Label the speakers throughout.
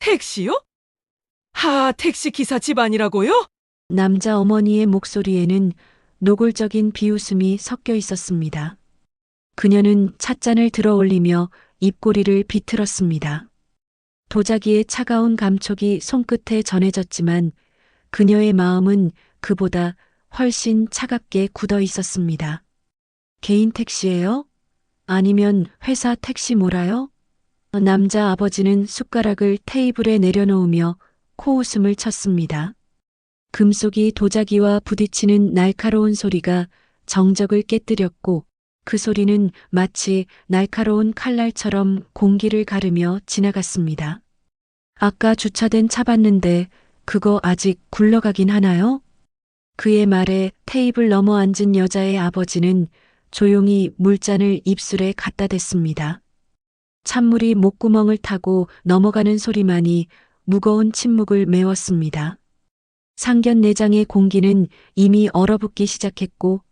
Speaker 1: 택시요? 택시 기사 집안이라고요?
Speaker 2: 남자 어머니의 목소리에는 노골적인 비웃음이 섞여 있었습니다. 그녀는 찻잔을 들어 올리며 입꼬리를 비틀었습니다. 도자기의 차가운 감촉이 손끝에 전해졌지만 그녀의 마음은 그보다 훨씬 차갑게 굳어 있었습니다. 개인 택시예요? 아니면 회사 택시 몰아요? 남자 아버지는 숟가락을 테이블에 내려놓으며 코웃음을 쳤습니다. 금속이 도자기와 부딪히는 날카로운 소리가 정적을 깨뜨렸고 그 소리는 마치 날카로운 칼날처럼 공기를 가르며 지나갔습니다. 아까 주차된 차 봤는데 그거 아직 굴러가긴 하나요? 그의 말에 테이블 넘어 앉은 여자의 아버지는 조용히 물잔을 입술에 갖다 댔습니다. 찬물이 목구멍을 타고 넘어가는 소리만이 무거운 침묵을 메웠습니다. 상견례장의 공기는 이미 얼어붙기 시작했고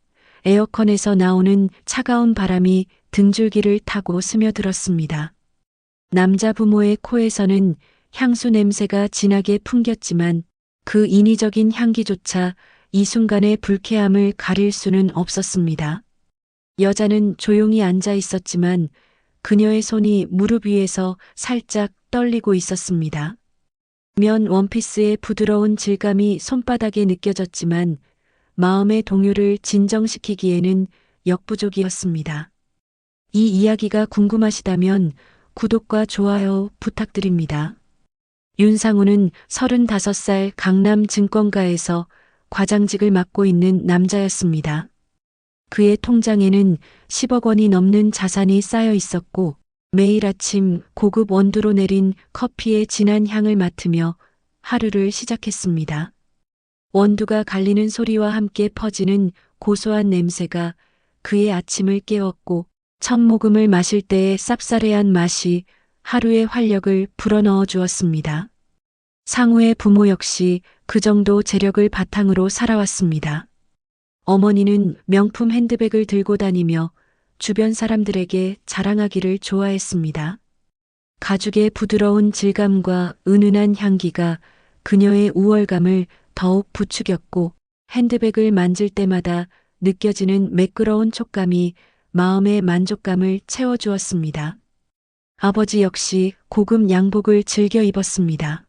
Speaker 2: 에어컨에서 나오는 차가운 바람이 등줄기를 타고 스며들었습니다. 남자 부모의 코에서는 향수 냄새가 진하게 풍겼지만 그 인위적인 향기조차 이 순간의 불쾌함을 가릴 수는 없었습니다. 여자는 조용히 앉아 있었지만 그녀의 손이 무릎 위에서 살짝 떨리고 있었습니다. 면 원피스의 부드러운 질감이 손바닥에 느껴졌지만 마음의 동요를 진정시키기에는 역부족이었습니다. 이 이야기가 궁금하시다면 구독과 좋아요 부탁드립니다. 윤상우는 35살 강남증권가에서 과장직을 맡고 있는 남자였습니다. 그의 통장에는 10억 원이 넘는 자산이 쌓여 있었고 매일 아침 고급 원두로 내린 커피의 진한 향을 맡으며 하루를 시작했습니다. 원두가 갈리는 소리와 함께 퍼지는 고소한 냄새가 그의 아침을 깨웠고 첫 모금을 마실 때의 쌉싸래한 맛이 하루의 활력을 불어넣어 주었습니다. 상우의 부모 역시 그 정도 재력을 바탕으로 살아왔습니다. 어머니는 명품 핸드백을 들고 다니며 주변 사람들에게 자랑하기를 좋아했습니다. 가죽의 부드러운 질감과 은은한 향기가 그녀의 우월감을 더욱 부추겼고 핸드백을 만질 때마다 느껴지는 매끄러운 촉감이 마음의 만족감을 채워주었습니다. 아버지 역시 고급 양복을 즐겨 입었습니다.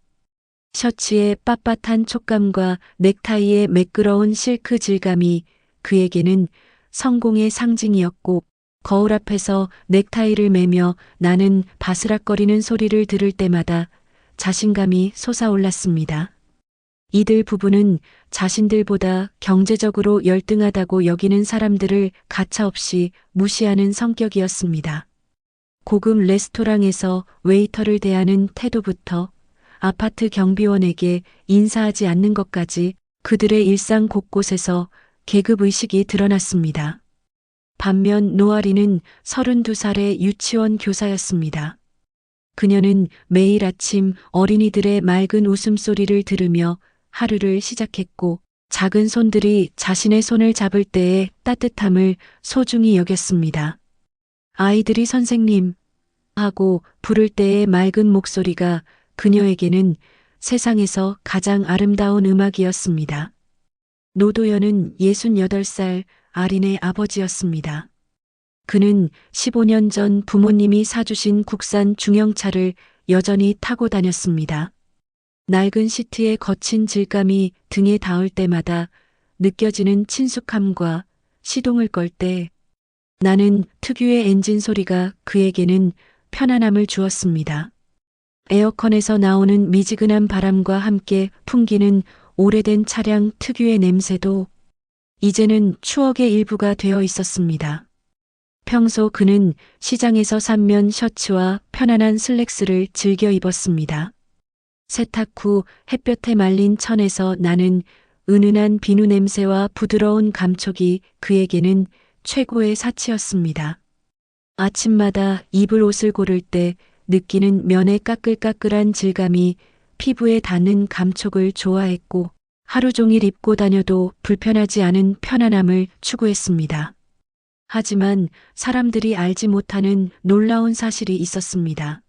Speaker 2: 셔츠의 빳빳한 촉감과 넥타이의 매끄러운 실크 질감이 그에게는 성공의 상징이었고 거울 앞에서 넥타이를 매며 나는 바스락거리는 소리를 들을 때마다 자신감이 솟아올랐습니다. 이들 부부는 자신들보다 경제적으로 열등하다고 여기는 사람들을 가차없이 무시하는 성격이었습니다. 고급 레스토랑에서 웨이터를 대하는 태도부터 아파트 경비원에게 인사하지 않는 것까지 그들의 일상 곳곳에서 계급의식이 드러났습니다. 반면 노아리는 32살의 유치원 교사였습니다. 그녀는 매일 아침 어린이들의 맑은 웃음소리를 들으며 하루를 시작했고 작은 손들이 자신의 손을 잡을 때의 따뜻함을 소중히 여겼습니다. 아이들이 선생님 하고 부를 때의 맑은 목소리가 그녀에게는 세상에서 가장 아름다운 음악이었습니다. 노도연은 68살 아린의 아버지였습니다. 그는 15년 전 부모님이 사주신 국산 중형차를 여전히 타고 다녔습니다. 낡은 시트의 거친 질감이 등에 닿을 때마다 느껴지는 친숙함과 시동을 걸 때 나는 특유의 엔진 소리가 그에게는 편안함을 주었습니다. 에어컨에서 나오는 미지근한 바람과 함께 풍기는 오래된 차량 특유의 냄새도 이제는 추억의 일부가 되어 있었습니다. 평소 그는 시장에서 산 면 셔츠와 편안한 슬랙스를 즐겨 입었습니다. 세탁 후 햇볕에 말린 천에서 나는 은은한 비누 냄새와 부드러운 감촉이 그에게는 최고의 사치였습니다. 아침마다 입을 옷을 고를 때 느끼는 면의 까끌까끌한 질감이 피부에 닿는 감촉을 좋아했고 하루 종일 입고 다녀도 불편하지 않은 편안함을 추구했습니다. 하지만 사람들이 알지 못하는 놀라운 사실이 있었습니다.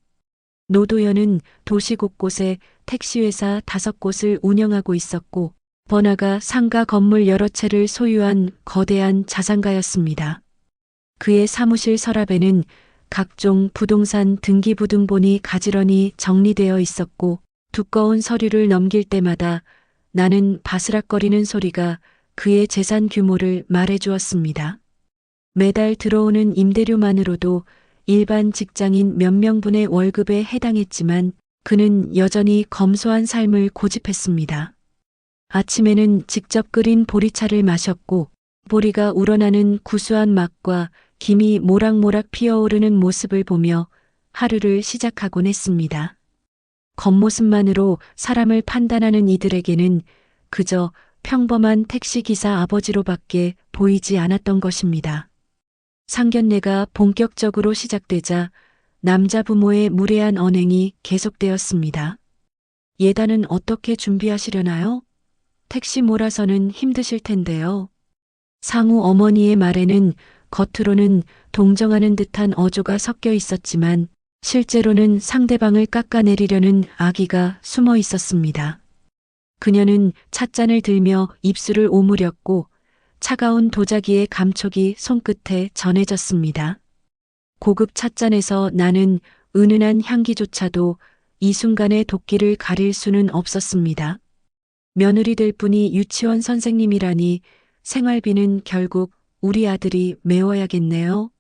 Speaker 2: 노도연은 도시 곳곳에 택시회사 5곳을 운영하고 있었고, 번화가 상가 건물 여러 채를 소유한 거대한 자산가였습니다. 그의 사무실 서랍에는 각종 부동산 등기부등본이 가지런히 정리되어 있었고, 두꺼운 서류를 넘길 때마다 나는 바스락거리는 소리가 그의 재산 규모를 말해주었습니다. 매달 들어오는 임대료만으로도 일반 직장인 몇 명분의 월급에 해당했지만 그는 여전히 검소한 삶을 고집했습니다. 아침에는 직접 끓인 보리차를 마셨고, 보리가 우러나는 구수한 맛과 김이 모락모락 피어오르는 모습을 보며 하루를 시작하곤 했습니다. 겉모습만으로 사람을 판단하는 이들에게는 그저 평범한 택시기사 아버지로밖에 보이지 않았던 것입니다. 상견례가 본격적으로 시작되자 남자 부모의 무례한 언행이 계속되었습니다. 예단은 어떻게 준비하시려나요? 택시 몰아서는 힘드실 텐데요. 상우 어머니의 말에는 겉으로는 동정하는 듯한 어조가 섞여 있었지만 실제로는 상대방을 깎아내리려는 악의가 숨어 있었습니다. 그녀는 찻잔을 들며 입술을 오므렸고 차가운 도자기의 감촉이 손끝에 전해졌습니다. 고급 찻잔에서 나는 은은한 향기조차도 이 순간의 도끼를 가릴 수는 없었습니다. 며느리 될 분이 유치원 선생님이라니 생활비는 결국 우리 아들이 메워야겠네요.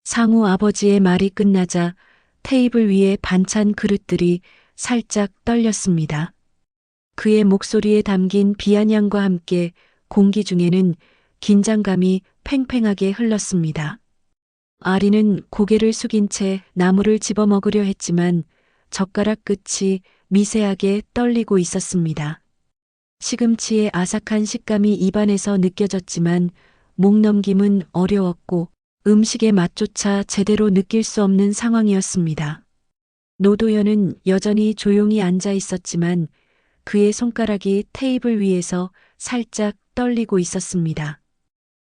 Speaker 2: 상우 아버지의 말이 끝나자 테이블 위에 반찬 그릇들이 살짝 떨렸습니다. 그의 목소리에 담긴 비아냥과 함께 공기 중에는 긴장감이 팽팽하게 흘렀습니다. 아리는 고개를 숙인 채 나물을 집어먹으려 했지만 젓가락 끝이 미세하게 떨리고 있었습니다. 시금치의 아삭한 식감이 입안에서 느껴졌지만 목 넘김은 어려웠고 음식의 맛조차 제대로 느낄 수 없는 상황이었습니다. 노도연은 여전히 조용히 앉아 있었지만 그의 손가락이 테이블 위에서 살짝 떨리고 있었습니다.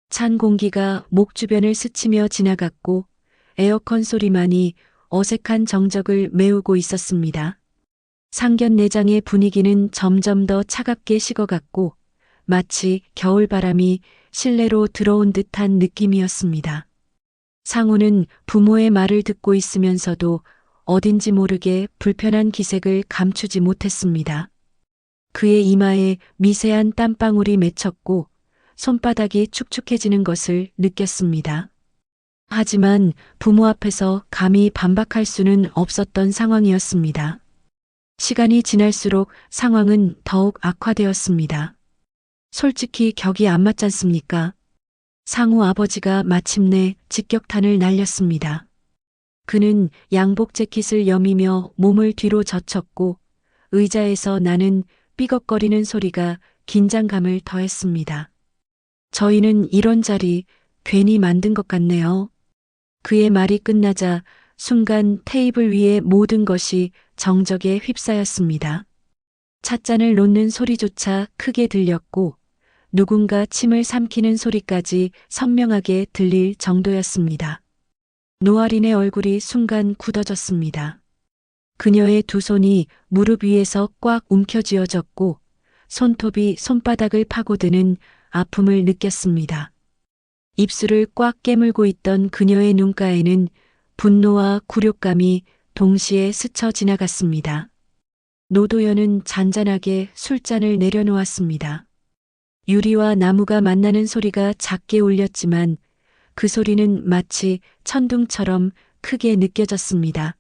Speaker 2: 찬 공기가 목 주변을 스치며 지나갔고 에어컨 소리만이 어색한 정적을 메우고 있었습니다. 상견례장의 분위기는 점점 더 차갑게 식어갔고 마치 겨울바람이 실내로 들어온 듯한 느낌이었습니다. 상우는 부모의 말을 듣고 있으면서도 어딘지 모르게 불편한 기색을 감추지 못했습니다. 그의 이마에 미세한 땀방울이 맺혔고 손바닥이 축축해지는 것을 느꼈습니다. 하지만 부모 앞에서 감히 반박할 수는 없었던 상황이었습니다. 시간이 지날수록 상황은 더욱 악화되었습니다. 솔직히 격이 안 맞지 않습니까? 상우 아버지가 마침내 직격탄을 날렸습니다. 그는 양복 재킷을 여미며 몸을 뒤로 젖혔고 의자에서 나는 삐걱거리는 소리가 긴장감을 더했습니다. 저희는 이런 자리 괜히 만든 것 같네요. 그의 말이 끝나자 순간 테이블 위의 모든 것이 정적에 휩싸였습니다. 찻잔을 놓는 소리조차 크게 들렸고 누군가 침을 삼키는 소리까지 선명하게 들릴 정도였습니다. 노아린의 얼굴이 순간 굳어졌습니다. 그녀의 두 손이 무릎 위에서 꽉 움켜쥐어졌고 손톱이 손바닥을 파고드는 아픔을 느꼈습니다. 입술을 꽉 깨물고 있던 그녀의 눈가에는 분노와 굴욕감이 동시에 스쳐 지나갔습니다. 노도연은 잔잔하게 술잔을 내려놓았습니다. 유리와 나무가 만나는 소리가 작게 울렸지만 그 소리는 마치 천둥처럼 크게 느껴졌습니다.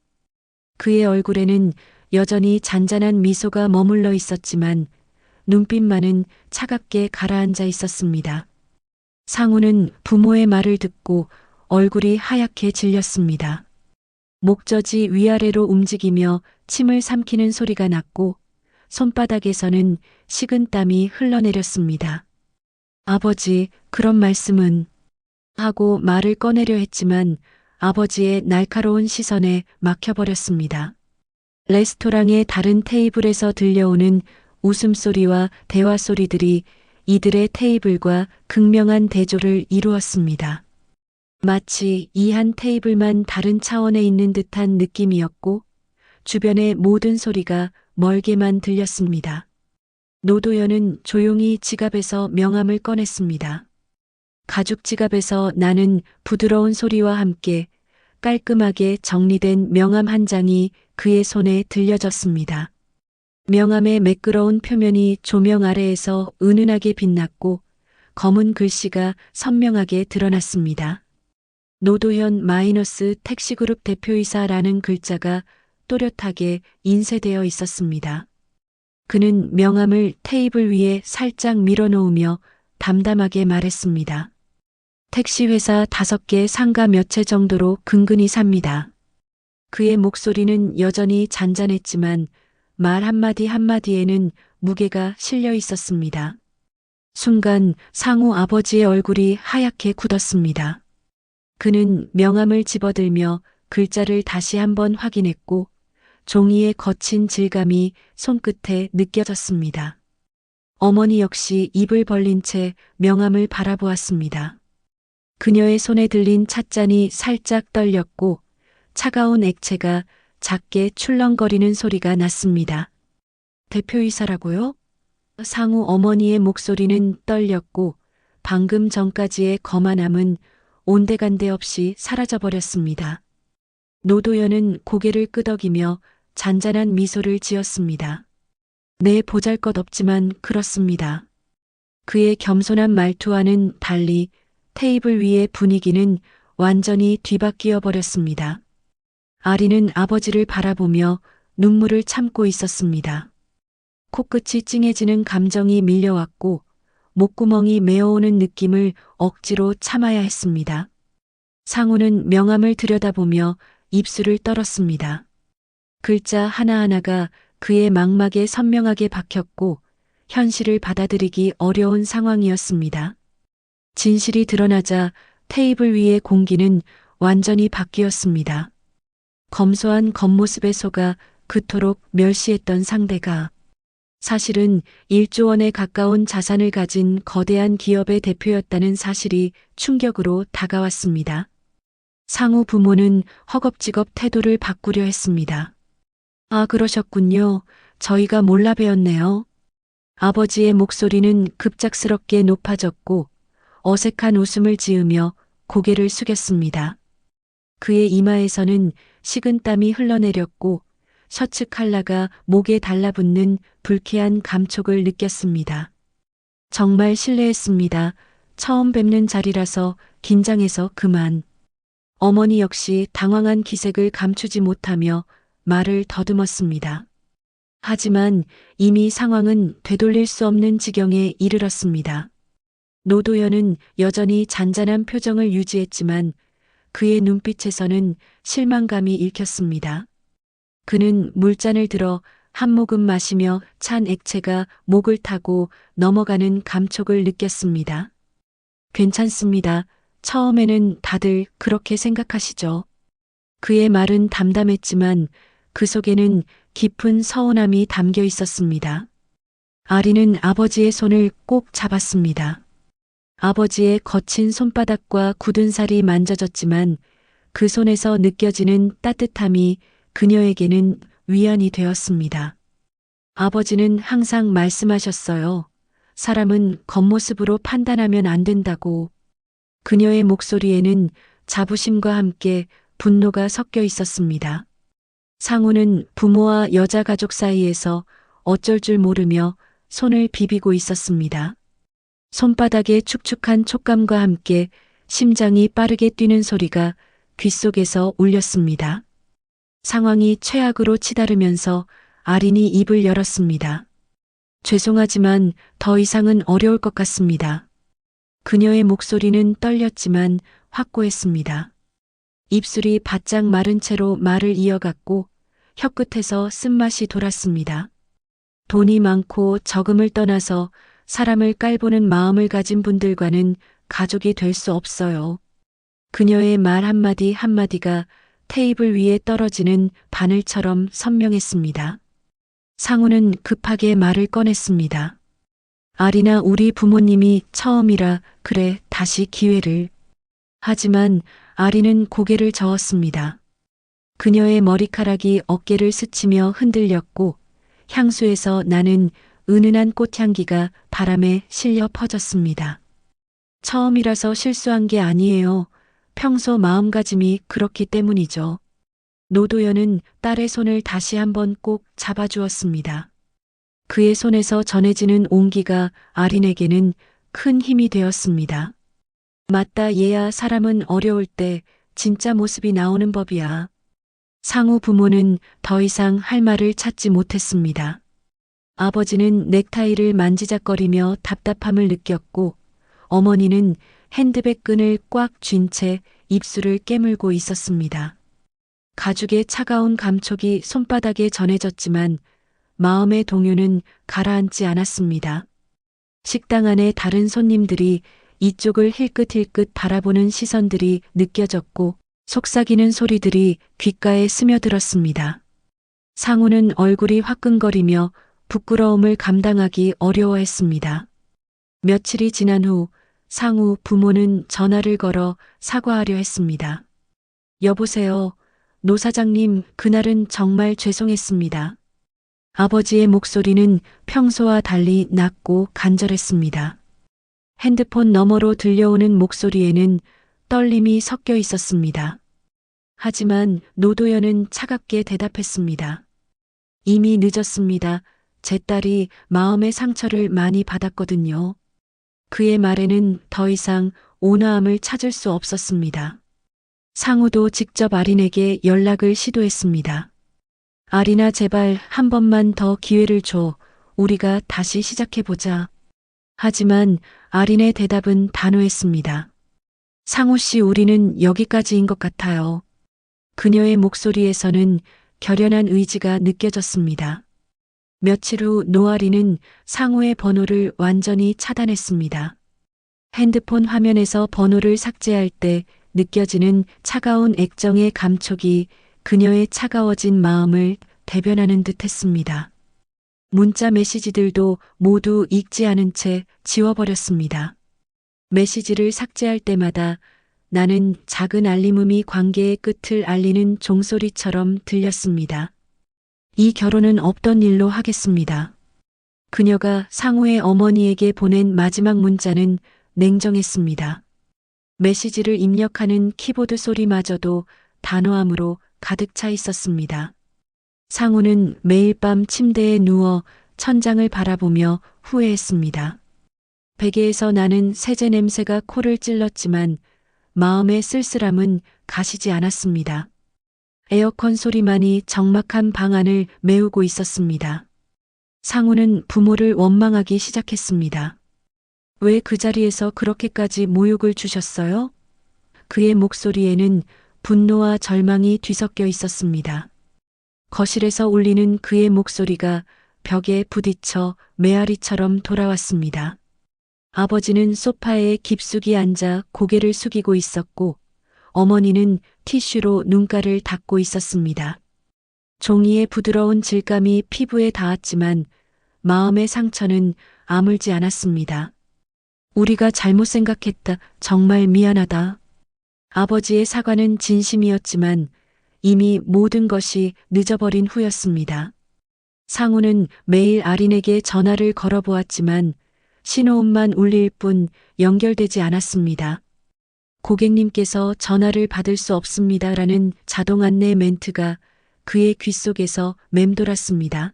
Speaker 2: 그의 얼굴에는 여전히 잔잔한 미소가 머물러 있었지만 눈빛만은 차갑게 가라앉아 있었습니다. 상우는 부모의 말을 듣고 얼굴이 하얗게 질렸습니다. 목젖이 위아래로 움직이며 침을 삼키는 소리가 났고 손바닥에서는 식은 땀이 흘러내렸습니다. 아버지, 그런 말씀은 하고 말을 꺼내려 했지만 아버지의 날카로운 시선에 막혀버렸습니다. 레스토랑의 다른 테이블에서 들려오는 웃음소리와 대화소리들이 이들의 테이블과 극명한 대조를 이루었습니다. 마치 이 한 테이블만 다른 차원에 있는 듯한 느낌이었고 주변의 모든 소리가 멀게만 들렸습니다. 노도연은 조용히 지갑에서 명함을 꺼냈습니다. 가죽 지갑에서 나는 부드러운 소리와 함께 깔끔하게 정리된 명함 한 장이 그의 손에 들려졌습니다. 명함의 매끄러운 표면이 조명 아래에서 은은하게 빛났고 검은 글씨가 선명하게 드러났습니다. 노도현 마이너스 택시그룹 대표이사라는 글자가 또렷하게 인쇄되어 있었습니다. 그는 명함을 테이블 위에 살짝 밀어놓으며 담담하게 말했습니다. 택시회사 5개 상가 몇 채 정도로 근근히 삽니다. 그의 목소리는 여전히 잔잔했지만 말 한마디 한마디에는 무게가 실려 있었습니다. 순간 상우 아버지의 얼굴이 하얗게 굳었습니다. 그는 명함을 집어들며 글자를 다시 한번 확인했고 종이의 거친 질감이 손끝에 느껴졌습니다. 어머니 역시 입을 벌린 채 명함을 바라보았습니다. 그녀의 손에 들린 찻잔이 살짝 떨렸고 차가운 액체가 작게 출렁거리는 소리가 났습니다. 대표이사라고요? 상우 어머니의 목소리는 떨렸고 방금 전까지의 거만함은 온데간데 없이 사라져버렸습니다. 노도연은 고개를 끄덕이며 잔잔한 미소를 지었습니다. 네, 보잘것없지만 그렇습니다. 그의 겸손한 말투와는 달리 테이블 위의 분위기는 완전히 뒤바뀌어 버렸습니다. 아리는 아버지를 바라보며 눈물을 참고 있었습니다. 코끝이 찡해지는 감정이 밀려왔고 목구멍이 메어오는 느낌을 억지로 참아야 했습니다. 상우는 명함을 들여다보며 입술을 떨었습니다. 글자 하나하나가 그의 망막에 선명하게 박혔고 현실을 받아들이기 어려운 상황이었습니다. 진실이 드러나자 테이블 위의 공기는 완전히 바뀌었습니다. 검소한 겉모습에 속아 그토록 멸시했던 상대가 사실은 1조 원에 가까운 자산을 가진 거대한 기업의 대표였다는 사실이 충격으로 다가왔습니다. 상우 부모는 허겁지겁 태도를 바꾸려 했습니다. 아, 그러셨군요. 저희가 몰라 뵈었네요. 아버지의 목소리는 급작스럽게 높아졌고 어색한 웃음을 지으며 고개를 숙였습니다. 그의 이마에서는 식은땀이 흘러내렸고 셔츠 칼라가 목에 달라붙는 불쾌한 감촉을 느꼈습니다. 정말 실례했습니다. 처음 뵙는 자리라서 긴장해서 그만. 어머니 역시 당황한 기색을 감추지 못하며 말을 더듬었습니다. 하지만 이미 상황은 되돌릴 수 없는 지경에 이르렀습니다. 노도연은 여전히 잔잔한 표정을 유지했지만 그의 눈빛에서는 실망감이 읽혔습니다. 그는 물잔을 들어 한 모금 마시며 찬 액체가 목을 타고 넘어가는 감촉을 느꼈습니다. 괜찮습니다. 처음에는 다들 그렇게 생각하시죠. 그의 말은 담담했지만 그 속에는 깊은 서운함이 담겨 있었습니다. 아리는 아버지의 손을 꼭 잡았습니다. 아버지의 거친 손바닥과 굳은 살이 만져졌지만 그 손에서 느껴지는 따뜻함이 그녀에게는 위안이 되었습니다. 아버지는 항상 말씀하셨어요. 사람은 겉모습으로 판단하면 안 된다고. 그녀의 목소리에는 자부심과 함께 분노가 섞여 있었습니다. 상우는 부모와 여자 가족 사이에서 어쩔 줄 모르며 손을 비비고 있었습니다. 손바닥의 축축한 촉감과 함께 심장이 빠르게 뛰는 소리가 귓속에서 울렸습니다. 상황이 최악으로 치달으면서 아린이 입을 열었습니다. 죄송하지만 더 이상은 어려울 것 같습니다. 그녀의 목소리는 떨렸지만 확고했습니다. 입술이 바짝 마른 채로 말을 이어갔고 혀끝에서 쓴맛이 돌았습니다. 돈이 많고 적음을 떠나서 사람을 깔보는 마음을 가진 분들과는 가족이 될 수 없어요. 그녀의 말 한마디 한마디가 테이블 위에 떨어지는 바늘처럼 선명했습니다. 상우는 급하게 말을 꺼냈습니다. 아리나, 우리 부모님이 처음이라 그래, 다시 기회를. 하지만 아리는 고개를 저었습니다. 그녀의 머리카락이 어깨를 스치며 흔들렸고 향수에서 나는 은은한 꽃향기가 바람에 실려 퍼졌습니다. 처음이라서 실수한 게 아니에요. 평소 마음가짐이 그렇기 때문이죠. 노도연은 딸의 손을 다시 한번 꼭 잡아주었습니다. 그의 손에서 전해지는 온기가 아린에게는 큰 힘이 되었습니다. 맞다 얘야 사람은 어려울 때 진짜 모습이 나오는 법이야. 상우 부모는 더 이상 할 말을 찾지 못했습니다. 아버지는 넥타이를 만지작거리며 답답함을 느꼈고 어머니는 핸드백 끈을 꽉 쥔 채 입술을 깨물고 있었습니다. 가죽의 차가운 감촉이 손바닥에 전해졌지만 마음의 동요는 가라앉지 않았습니다. 식당 안에 다른 손님들이 이쪽을 힐끗힐끗 바라보는 시선들이 느껴졌고 속삭이는 소리들이 귓가에 스며들었습니다. 상우는 얼굴이 화끈거리며 부끄러움을 감당하기 어려워했습니다. 며칠이 지난 후 상우 부모는 전화를 걸어 사과하려 했습니다. 여보세요. 노 사장님, 그날은 정말 죄송했습니다. 아버지의 목소리는 평소와 달리 낮고 간절했습니다. 핸드폰 너머로 들려오는 목소리에는 떨림이 섞여 있었습니다. 하지만 노도연은 차갑게 대답했습니다. 이미 늦었습니다. 제 딸이 마음의 상처를 많이 받았거든요. 그의 말에는 더 이상 온화함을 찾을 수 없었습니다. 상우도 직접 아린에게 연락을 시도했습니다. 아린아 제발 한 번만 더 기회를 줘. 우리가 다시 시작해보자. 하지만 아린의 대답은 단호했습니다. 상우 씨 우리는 여기까지인 것 같아요. 그녀의 목소리에서는 결연한 의지가 느껴졌습니다. 며칠 후 노아린은 상우의 번호를 완전히 차단했습니다. 핸드폰 화면에서 번호를 삭제할 때 느껴지는 차가운 액정의 감촉이 그녀의 차가워진 마음을 대변하는 듯 했습니다. 문자 메시지들도 모두 읽지 않은 채 지워버렸습니다. 메시지를 삭제할 때마다 나는 작은 알림음이 관계의 끝을 알리는 종소리처럼 들렸습니다. 이 결혼은 없던 일로 하겠습니다. 그녀가 상우의 어머니에게 보낸 마지막 문자는 냉정했습니다. 메시지를 입력하는 키보드 소리마저도 단호함으로 가득 차 있었습니다. 상우는 매일 밤 침대에 누워 천장을 바라보며 후회했습니다. 베개에서 나는 세제 냄새가 코를 찔렀지만 마음의 쓸쓸함은 가시지 않았습니다. 에어컨 소리만이 적막한 방 안을 메우고 있었습니다. 상우는 부모를 원망하기 시작했습니다. 왜 그 자리에서 그렇게까지 모욕을 주셨어요? 그의 목소리에는 분노와 절망이 뒤섞여 있었습니다. 거실에서 울리는 그의 목소리가 벽에 부딪혀 메아리처럼 돌아왔습니다. 아버지는 소파에 깊숙이 앉아 고개를 숙이고 있었고 어머니는 티슈로 눈가를 닦고 있었습니다. 종이의 부드러운 질감이 피부에 닿았지만 마음의 상처는 아물지 않았습니다. 우리가 잘못 생각했다. 정말 미안하다. 아버지의 사과는 진심이었지만 이미 모든 것이 늦어버린 후였습니다. 상우는 매일 아린에게 전화를 걸어보았지만 신호음만 울릴 뿐 연결되지 않았습니다. 고객님께서 전화를 받을 수 없습니다라는 자동 안내 멘트가 그의 귓속에서 맴돌았습니다.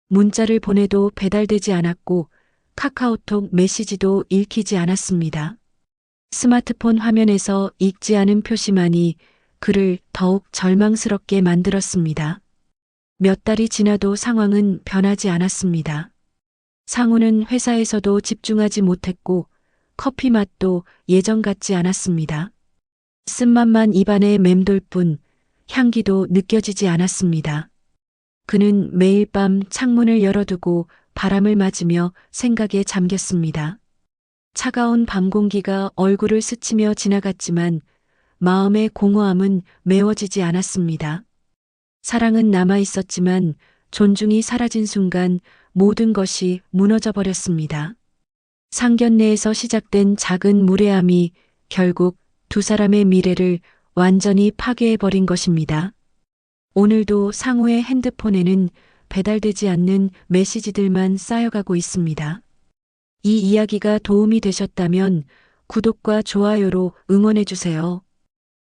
Speaker 2: 문자를 보내도 배달되지 않았고 카카오톡 메시지도 읽히지 않았습니다. 스마트폰 화면에서 읽지 않은 표시만이 그를 더욱 절망스럽게 만들었습니다. 몇 달이 지나도 상황은 변하지 않았습니다. 상우는 회사에서도 집중하지 못했고 커피 맛도 예전 같지 않았습니다. 쓴맛만 입안에 맴돌 뿐 향기도 느껴지지 않았습니다. 그는 매일 밤 창문을 열어두고 바람을 맞으며 생각에 잠겼습니다. 차가운 밤 공기가 얼굴을 스치며 지나갔지만 마음의 공허함은 메워지지 않았습니다. 사랑은 남아 있었지만 존중이 사라진 순간 모든 것이 무너져 버렸습니다. 상견례에서 시작된 작은 무례함이 결국 두 사람의 미래를 완전히 파괴해버린 것입니다. 오늘도 상우의 핸드폰에는 배달되지 않는 메시지들만 쌓여가고 있습니다. 이 이야기가 도움이 되셨다면 구독과 좋아요로 응원해주세요.